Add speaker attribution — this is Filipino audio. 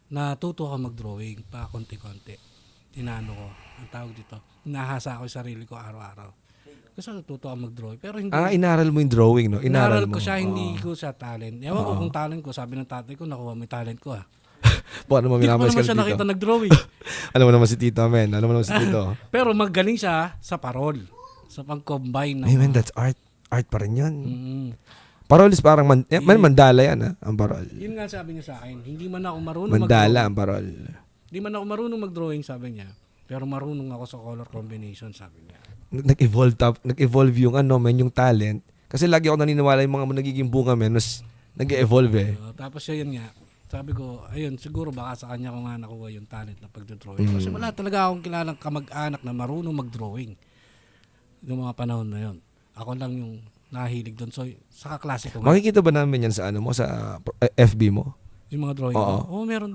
Speaker 1: natuto ako mag-drawing pa konti-konti. Tinano ko, ang tawag dito, hinahasa ko yung sarili ko araw-araw. Kasi natuto ako mag-drawing. Pero hindi,
Speaker 2: Inaral mo yung drawing, no?
Speaker 1: inaral
Speaker 2: Mo.
Speaker 1: ko siya, hindi
Speaker 2: Oo.
Speaker 1: ko sa talent. Ewan ko kung talent ko, sabi ng tatay ko, nakuha mo yung talent ko
Speaker 2: Paano mo
Speaker 1: Hindi ko pa
Speaker 2: minamas
Speaker 1: naman
Speaker 2: ka
Speaker 1: siya
Speaker 2: dito?
Speaker 1: nakita nag-drawing.
Speaker 2: Alam mo naman si Tito, men. Alam mo naman si Tito.
Speaker 1: Pero magaling siya sa parol. Sa pang-combine ng
Speaker 2: Hey, man, that's art. Art pa rin yun.
Speaker 1: Mm.
Speaker 2: Parol is parang mandala yan, ha? Ang parol.
Speaker 1: Yun nga sabi niya sa akin, hindi man ako marunong
Speaker 2: Mandala
Speaker 1: mag-drawing.
Speaker 2: ang parol.
Speaker 1: Hindi man ako marunong mag-drawing, sabi niya. Pero marunong ako sa color combination, sabi niya.
Speaker 2: Nag-evolve yung yung talent. Kasi lagi ako naniniwala yung mga nagiging bunga, men, mas nag-evolve eh.
Speaker 1: Tapos siya yun nga, sabi ko, ayun, siguro baka sa kanya ko nga nakuha yung talent na pag-drawing. Kasi wala talaga akong kilalang kamag-anak na marunong mag-drawing. Yung mga panahon na yun. Ako lang yung nahilig doon. So, sa kaklase ko nga,
Speaker 2: Makikita ba namin yan sa sa FB mo?
Speaker 1: yung mga drawing
Speaker 2: Oo.
Speaker 1: ko, meron